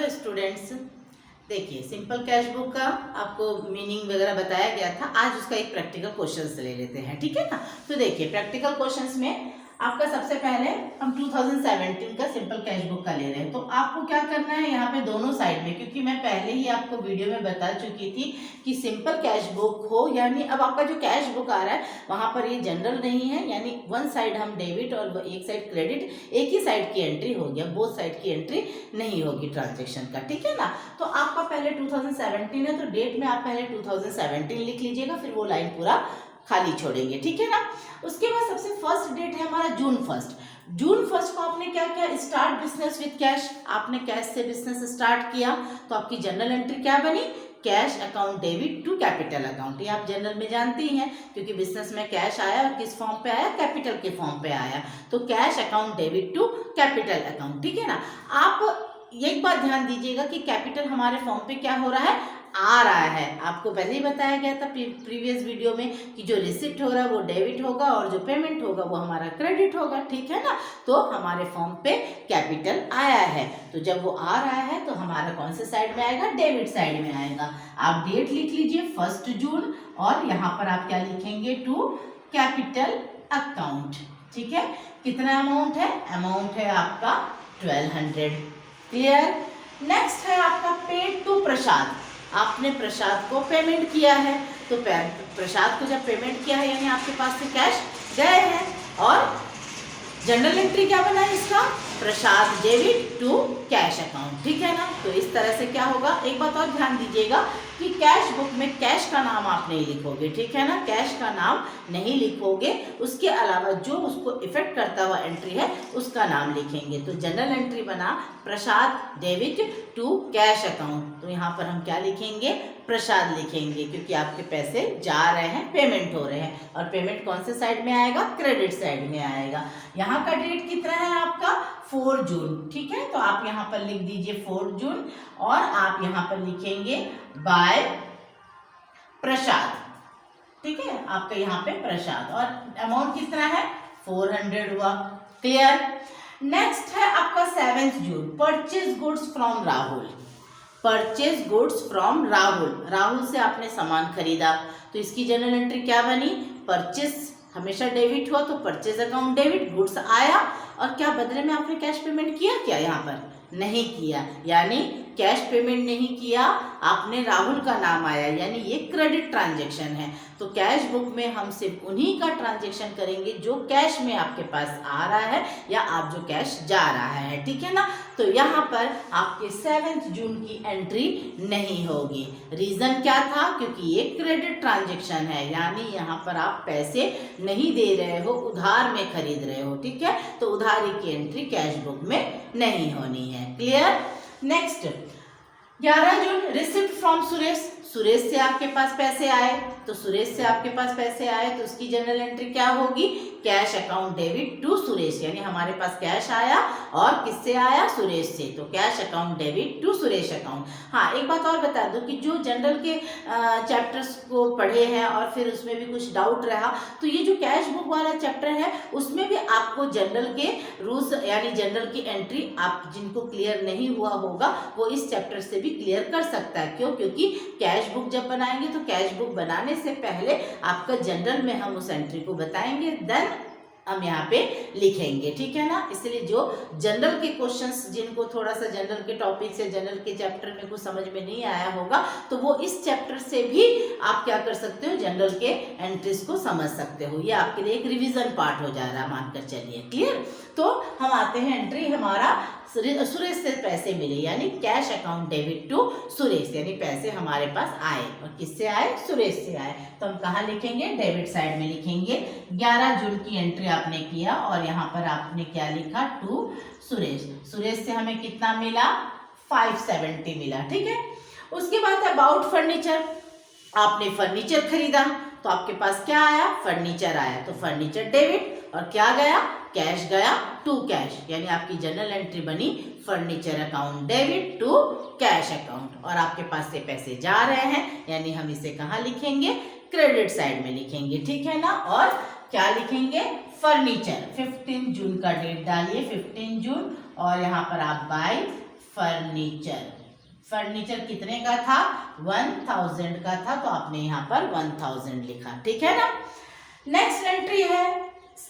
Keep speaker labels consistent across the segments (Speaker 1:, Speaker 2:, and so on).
Speaker 1: Hello students, देखिए simple cash book का आपको मीनिंग वगैरह बताया गया था। आज उसका एक प्रैक्टिकल क्वेश्चंस ले लेते हैं, ठीक है ना। तो देखिए प्रैक्टिकल क्वेश्चंस में आपका सबसे पहले हम 2017 का सिंपल कैश बुक का ले रहे हैं। तो आपको क्या करना है यहाँ पे दोनों साइड में, क्योंकि मैं पहले ही आपको वीडियो में बता चुकी थी कि सिंपल कैश बुक हो यानी अब आपका जो कैश बुक आ रहा है वहाँ पर ये जनरल नहीं है, यानी वन साइड हम डेबिट और एक साइड क्रेडिट, एक ही साइड की एंट्री होगी, बोथ साइड की एंट्री नहीं होगी ट्रांजेक्शन का, ठीक है ना। तो आपका पहले 2017 है तो डेट में आप पहले 2017 लिख लीजिएगा, फिर वो लाइन पूरा खाली छोड़ेंगे, ठीक है ना। उसके बाद सबसे फर्स्ट डेट है हमारा जून फर्स्ट। जून फर्स्ट को आपने क्या किया, स्टार्ट बिजनेस विद कैश, आपने कैश से बिजनेस स्टार्ट किया। तो आपकी जनरल एंट्री क्या बनी, cash account debit to capital account. ये आप जनरल में जानती हैं, क्योंकि बिजनेस में कैश आया और किस फॉर्म पे आया, कैपिटल के फॉर्म पे आया। तो cash account debit to capital account, ठीक है ना। आप एक बात ध्यान दीजिएगा कि कैपिटल हमारे फॉर्म पे क्या हो रहा है, आ रहा है। आपको पहले ही बताया गया था प्रीवियस वीडियो में कि जो रिसिप्ट हो रहा है वो डेबिट होगा और जो पेमेंट होगा वो हमारा क्रेडिट होगा, ठीक है ना। तो हमारे फॉर्म पे कैपिटल आया है, तो जब वो आ रहा है तो हमारा कौन से साइड में आएगा, डेबिट साइड में आएगा। आप डेट लिख लीजिए 1 जून और यहाँ पर आप क्या लिखेंगे, टू कैपिटल अकाउंट, ठीक है। कितना अमाउंट है, अमाउंट है आपका 1200, क्लियर। नेक्स्ट है आपका पेड टू प्रसाद, आपने प्रसाद को पेमेंट किया है। तो प्रसाद को जब पेमेंट किया है यानी आपके पास से कैश गए हैं, और जनरल एंट्री क्या बना है इसका, प्रसाद डेबिट टू कैश अकाउंट, ठीक है ना। तो इस तरह से क्या होगा, एक बात और ध्यान दीजिएगा कि कैश बुक में कैश का नाम आप नहीं लिखोगे, ठीक है ना, कैश का नाम नहीं लिखोगे। उसके अलावा जो उसको इफेक्ट करता हुआ एंट्री है उसका नाम लिखेंगे। तो जनरल एंट्री बना प्रसाद डेबिट टू कैश अकाउंट, तो यहाँ पर हम क्या लिखेंगे, प्रसाद लिखेंगे, क्योंकि आपके पैसे जा रहे हैं, पेमेंट हो रहे हैं, और पेमेंट कौन से साइड में आएगा, क्रेडिट साइड में आएगा। यहाँ का डेट कितना है आपका, 4 जून, ठीक है। तो आप यहाँ पर लिख दीजिए 4 जून और आप यहाँ पर लिखेंगे बाय प्रसाद, ठीक है। आपका यहाँ पे प्रसाद और अमाउंट कितना है, 400 हुआ, क्लियर। नेक्स्ट है आपका 7 जून, purchase goods from Rahul, purchase goods from Rahul, Rahul से आपने सामान खरीदा। तो इसकी जनरल एंट्री क्या बनी, परचेज हमेशा डेबिट हुआ तो परचेज अकाउंट डेबिट, गुड्स आया और क्या बदले में आपने कैश पेमेंट किया, क्या यहाँ पर नहीं किया, यानी कैश पेमेंट नहीं किया आपने, राहुल का नाम आया, यानी ये क्रेडिट ट्रांजैक्शन है। तो कैश बुक में हम सिर्फ उन्हीं का ट्रांजैक्शन करेंगे जो कैश में आपके पास आ रहा है या आप जो कैश जा रहा है, ठीक है ना। तो यहाँ पर आपके 7 जून की एंट्री नहीं होगी। रीजन क्या था, क्योंकि ये क्रेडिट ट्रांजैक्शन है, यानी यहाँ पर आप पैसे नहीं दे रहे हो, उधार में खरीद रहे हो, ठीक है। तो उधारी की एंट्री कैश बुक में नहीं होनी है, clear. Next 11 June, receipt from Suresh, Suresh से आपके पास पैसे आए, तो सुरेश से आपके पास पैसे आए तो उसकी जनरल एंट्री क्या होगी, cash account debit to Suresh, यानी हमारे पास कैश आया और किससे आया, सुरेश से, तो cash account debit to Suresh account. हाँ एक बात और बता दूं कि जो जनरल के चैप्टर्स को पढ़े हैं और फिर उसमें भी कुछ डाउट रहा, तो ये जो कैश बुक वाला चैप्टर है उसमें भी आपको जनरल के रूल्स यानी जनरल की एंट्री आप जिनको क्लियर नहीं हुआ होगा वो इस चैप्टर से भी क्लियर कर सकता है। क्यों, क्योंकि कैश बुक जब बनाएंगे तो कैश बुक बनाने से पहले आपका जनरल में हम उस एंट्री को बताएंगे, देन हम यहाँ पे लिखेंगे, ठीक है ना। इसलिए जो जनरल के क्वेश्चंस जिनको थोड़ा सा जनरल के टॉपिक से जनरल के चैप्टर में कुछ समझ में नहीं आया होगा तो वो इस चैप्टर से भी आप क्या कर सकते हो, जनरल के एंट्रीज को समझ सकते हो। ये आपके लिए एक रिवीजन पार्ट हो जा रहा है, मानकर चलिए, क्लियर। तो हम आते हैं एंट्री हमारा सुरेश से पैसे मिले, यानी cash account debit to Suresh, यानी पैसे हमारे पास आए और किससे आए, सुरेश से आए। तो हम कहाँ लिखेंगे, डेबिट साइड में लिखेंगे। 11 जून की एंट्री आपने किया और यहाँ पर आपने क्या लिखा, टू सुरेश, सुरेश से हमें कितना मिला, 570 मिला, ठीक है। उसके बाद अबाउट फर्नीचर, आपने फर्नीचर खरीदा तो आपके पास क्या आया, फर्नीचर आया, तो फर्नीचर डेबिट और क्या गया, कैश गया टू कैश, यानी आपकी जनरल एंट्री बनी furniture account debit to cash account, और आपके पास से पैसे जा रहे हैं यानी हम इसे कहाँ लिखेंगे, क्रेडिट साइड में लिखेंगे, ठीक है ना। और क्या लिखेंगे, फर्नीचर, 15 जून का डेट डालिए, 15 जून, और यहाँ पर आप बाय फर्नीचर। फर्नीचर कितने का था? 1000 का था, तो आपने यहाँ पर 1000 लिखा, ठीक है ना। नेक्स्ट एंट्री है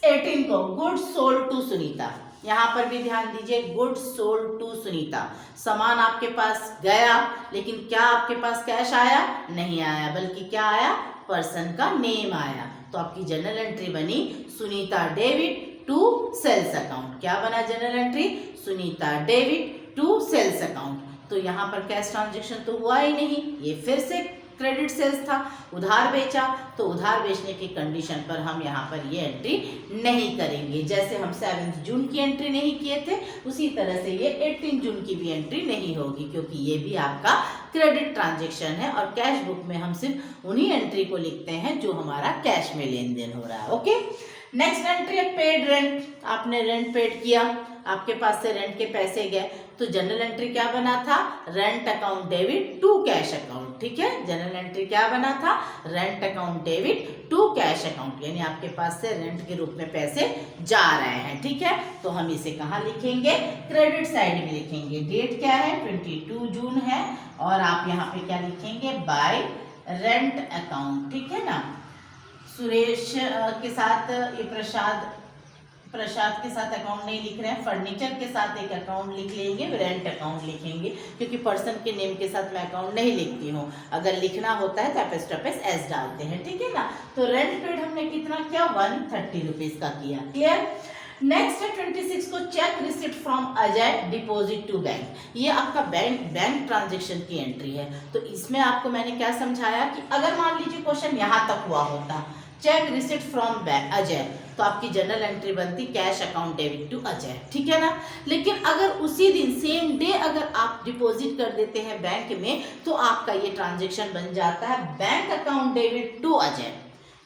Speaker 1: 18 को, गुड्स सोल्ड टू सुनीता। यहाँ पर भी ध्यान दीजिए, गुड्स सोल्ड टू सुनीता। सामान आपके पास गया, लेकिन क्या आपके पास कैश आया? नहीं आया, बल्कि क्या आया? पर्सन का नेम आया। तो आपकी जनरल एंट्री बनी सुनीता डेविड टू सेल्स अकाउंट। क्या बना जनरल एंट्री? सुनीता डेविड टू सेल्स अकाउंट। तो यहाँ पर कैश ट्रांजेक्शन तो हुआ ही नहीं, ये फिर से क्रेडिट सेल्स था, उधार बेचा, तो उधार बेचने की कंडीशन पर हम यहाँ पर ये एंट्री नहीं करेंगे। जैसे हम 7 जून की एंट्री नहीं किए थे, उसी तरह से ये 18 जून की भी एंट्री नहीं होगी, क्योंकि ये भी आपका क्रेडिट ट्रांजेक्शन है और कैश बुक में हम सिर्फ उन्हीं एंट्री को लिखते हैं जो हमारा कैश में लेन देन हो रहा है। ओके, नेक्स्ट एंट्री है पेड रेंट। आपने रेंट पेड किया, आपके पास से रेंट के पैसे गए, तो जनरल एंट्री क्या बना था? Rent account debit to cash account. ठीक है, जनरल एंट्री क्या बना था? Rent account debit to cash account, यानी आपके पास से रेंट के रूप में पैसे जा रहे हैं। ठीक है, तो हम इसे कहाँ लिखेंगे? क्रेडिट साइड में लिखेंगे। डेट क्या है? 22 जून है, और आप यहाँ पे क्या लिखेंगे? Bye rent account. ठीक है ना, सुरेश के साथ ये प्रसाद के साथ अकाउंट नहीं लिख रहे हैं, फर्नीचर के साथ एक अकाउंट लिख लेंगे, रेंट अकाउंट लिखेंगे, क्योंकि पर्सन के नेम के साथ मैं अकाउंट नहीं लिखती हूँ। अगर लिखना होता है तो एपिस्ट्रोफस एस डालते हैं। ठीक है ना, तो रेंट पेड हमने कितना किया? 130 रुपीज का किया। क्लियर? नेक्स्ट है 26 को, cheque receipt from Ajay deposit to bank. ये आपका बैंक ट्रांजेक्शन की एंट्री है। तो इसमें आपको मैंने क्या समझाया कि अगर मान लीजिए क्वेश्चन यहाँ तक हुआ होता, चेक रिसिप्ट फ्रॉम अजय, तो आपकी जनरल एंट्री बनती cash account debit to Ajay. ठीक है ना, लेकिन अगर उसी दिन सेम डे अगर आप डिपॉजिट कर देते हैं बैंक में, तो आपका ये ट्रांजेक्शन बन जाता है bank account debit to Ajay.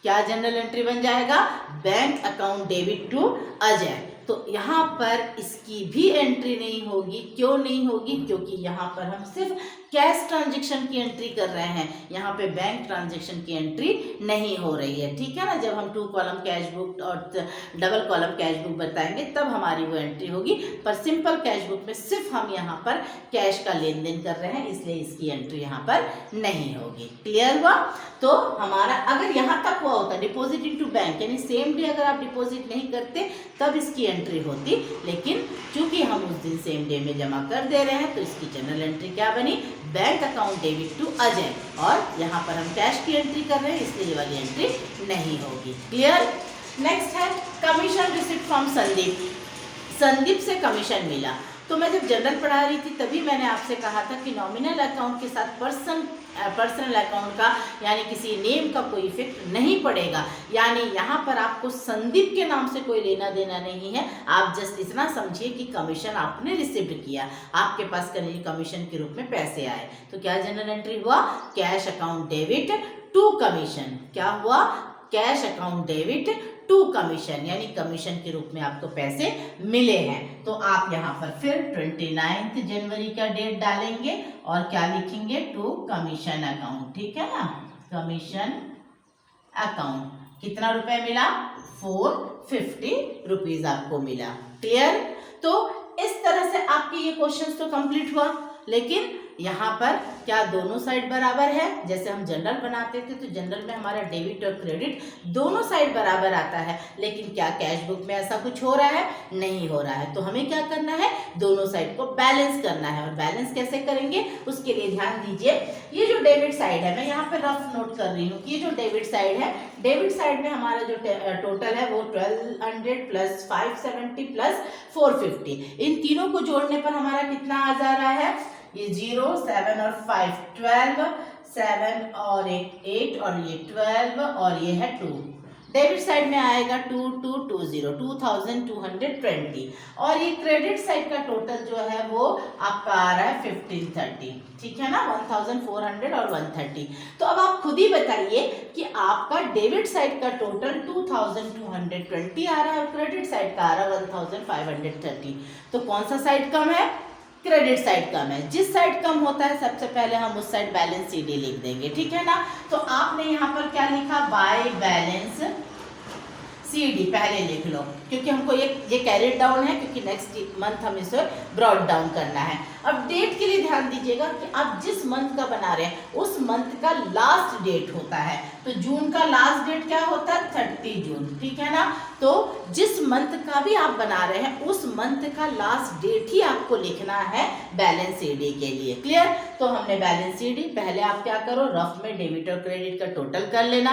Speaker 1: क्या जनरल एंट्री बन जाएगा? Bank account debit to Ajay. तो यहाँ पर इसकी भी एंट्री नहीं होगी। क्यों नहीं होगी? क्योंकि यहाँ पर हम सिर्फ कैश ट्रांजैक्शन की एंट्री कर रहे हैं, यहाँ पे बैंक ट्रांजैक्शन की एंट्री नहीं हो रही है। ठीक है ना, जब हम 2 कॉलम कैश बुक और डबल कॉलम कैश बुक बताएंगे तब हमारी वो एंट्री होगी, पर सिंपल कैश बुक में सिर्फ हम यहाँ पर कैश का लेन देन कर रहे हैं, इसलिए इसकी एंट्री यहाँ पर नहीं होगी। क्लियर हुआ? तो हमारा अगर यहाँ तक हुआ होता डिपॉजिट इनटू बैंक, यानी सेम डे अगर आप डिपॉजिट नहीं करते तब इसकी एंट्री होती, लेकिन चूंकि हम उस दिन सेम डे में जमा कर दे रहे हैं तो इसकी जनरल एंट्री क्या बनी? Bank account debit to Ajay, और यहाँ पर हम कैश की एंट्री कर रहे हैं, इसलिए ये वाली एंट्री नहीं होगी। क्लियर? नेक्स्ट है commission receipt from Sandeep. Sandeep से कमीशन मिला। तो मैं जब जनरल पढ़ा रही थी तभी मैंने आपसे कहा था कि नॉमिनल अकाउंट के साथ पर्सनल अकाउंट का यानी किसी नेम का कोई इफेक्ट नहीं पड़ेगा, यानी यहाँ पर आपको संदीप के नाम से कोई लेना देना नहीं है। आप जस्ट इतना समझिए कि कमीशन आपने रिसीव किया, आपके पास कमीशन के रूप में पैसे आए, तो क्या जनरल एंट्री हुआ? Cash account debit to commission. क्या हुआ? Cash account debit to commission, यानी कमीशन के रूप में आपको पैसे मिले हैं। तो आप यहाँ पर फिर 29 जनवरी का डेट डालेंगे और क्या लिखेंगे? To commission account. ठीक है ना, कमीशन अकाउंट। कितना रुपए मिला? 450 रुपीज आपको मिला। क्लियर? तो इस तरह से आपके ये क्वेश्चंस तो कंप्लीट हुआ, लेकिन यहाँ पर क्या दोनों साइड बराबर है? जैसे हम जनरल बनाते थे तो जनरल में हमारा डेबिट और क्रेडिट दोनों साइड बराबर आता है, लेकिन क्या कैश बुक में ऐसा कुछ हो रहा है? नहीं हो रहा है। तो हमें क्या करना है? दोनों साइड को बैलेंस करना है। और बैलेंस कैसे करेंगे उसके लिए ध्यान दीजिए। ये जो डेबिट साइड है, मैं यहाँ पे रफ नोट कर रही हूँ कि ये जो डेबिट साइड है, डेबिट साइड में हमारा जो टोटल है वो 1200 प्लस 570 प्लस 450, इन तीनों को जोड़ने पर हमारा कितना आ जा रहा है? ये 0, 7 और 5 12, 7 और 8 और ये 12 और ये है 2। डेबिट साइड में आएगा 2220 2220, और ये क्रेडिट साइड का टोटल जो है वो आपका आ रहा है 1530। ठीक है ना, 1400 और 130। तो अब आप खुद ही बताइए कि आपका डेबिट साइड का टोटल 2220 आ रहा है और क्रेडिट साइड का आ रहा है 1530। तो कौन सा साइड कम है? क्रेडिट साइड कम है। जिस साइड कम होता है सबसे पहले हम उस साइड बैलेंस CD लिख देंगे। ठीक है ना, तो आपने यहाँ पर क्या लिखा? बाय बैलेंस CD पहले लिख लो, क्योंकि हमको ये कैरेट डाउन है, क्योंकि नेक्स्ट मंथ हम इसे ब्रॉड डाउन करना है। अब डेट के लिए ध्यान दीजिएगा कि आप जिस मंथ का बना रहे हैं उस मंथ का लास्ट डेट होता है। तो जून का लास्ट डेट क्या होता है? 30 जून, ठीक है ना। तो जिस मंथ का भी आप बना रहे हैं उस मंथ का लास्ट डेट ही आपको लिखना है बैलेंस सीडी के लिए। क्लियर? तो हमने बैलेंस सीडी, पहले आप क्या करो, रफ में डेबिट और क्रेडिट का टोटल कर लेना,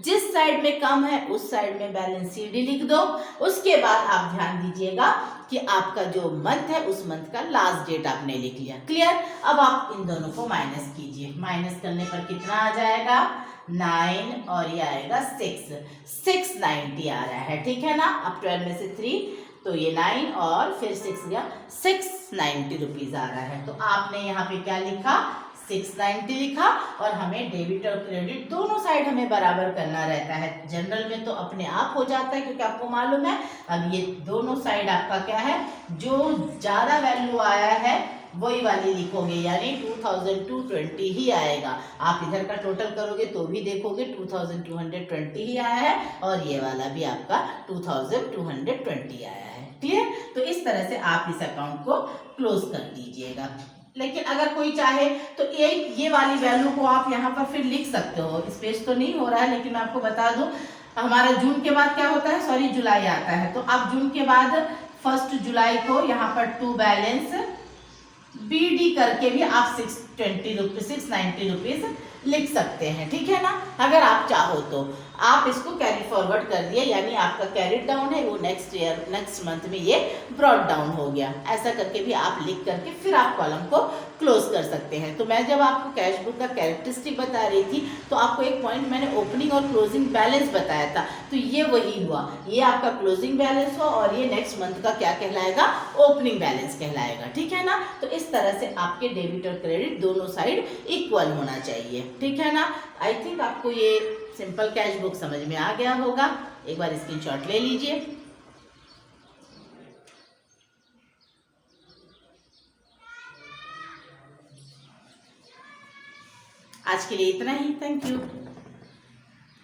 Speaker 1: जिस साइड में कम है उस साइड में बैलेंस सीडी लिख दो। उसके बाद आप ध्यान दीजिएगा कि आपका जो मंथ है उस मंथ का लास्ट डेट आपने लिख लिया। क्लियर? अब आप इन दोनों को माइनस कीजिए। माइनस करने पर कितना आ जाएगा? 9 और ये आएगा 690 आ रहा है, ठीक है ना। अब 12 में से 3 तो ये 9 और फिर 6 गया, 690 रुपीज आ रहा है। तो आपने यहाँ पे क्या लिखा? 690 लिखा। और हमें डेबिट और क्रेडिट दोनों साइड हमें बराबर करना रहता है। जनरल में तो अपने आप हो जाता है क्योंकि आपको मालूम है। अब ये दोनों साइड आपका क्या है, जो ज्यादा वैल्यू आया है वही वाली लिखोगे, यानी 2220 ही आएगा। आप इधर का टोटल करोगे तो भी देखोगे 2220 ही आया है और ये वाला भी आपका 2220 आया है। क्लियर? तो इस तरह से आप इस अकाउंट को क्लोज कर दीजिएगा। लेकिन अगर कोई चाहे तो ये वाली वैल्यू को आप यहाँ पर फिर लिख सकते हो। स्पेस तो नहीं हो रहा है लेकिन मैं आपको बता दूं, हमारा जून के बाद क्या होता है, सॉरी जुलाई आता है। तो आप जून के बाद 1 जुलाई को यहाँ पर टू बैलेंस BD करके भी आप 690 रुपीज लिख सकते हैं, ठीक है ना। अगर आप चाहो तो आप इसको कैरी फॉरवर्ड कर दिए, यानी आपका कैरी डाउन है वो नेक्स्ट मंथ में ये ब्रॉड डाउन हो गया। ऐसा करके भी आप लिख करके फिर आप कॉलम को क्लोज कर सकते हैं। तो मैं जब आपको कैश बुक का कैरेक्टरिस्टिक बता रही थी तो आपको एक पॉइंट मैंने ओपनिंग और क्लोजिंग बैलेंस बताया था, तो ये वही हुआ, ये आपका क्लोजिंग बैलेंस हुआ और ये नेक्स्ट मंथ का क्या कहलाएगा? ओपनिंग बैलेंस कहलाएगा, ठीक है ना। तो इस तरह से आपके डेबिट और क्रेडिट दोनों साइड इक्वल होना चाहिए, ठीक है ना। आई थिंक आपको ये सिंपल कैश बुक समझ में आ गया होगा। एक बार स्क्रीनशॉट ले लीजिए। आज के लिए इतना ही, थैंक यू।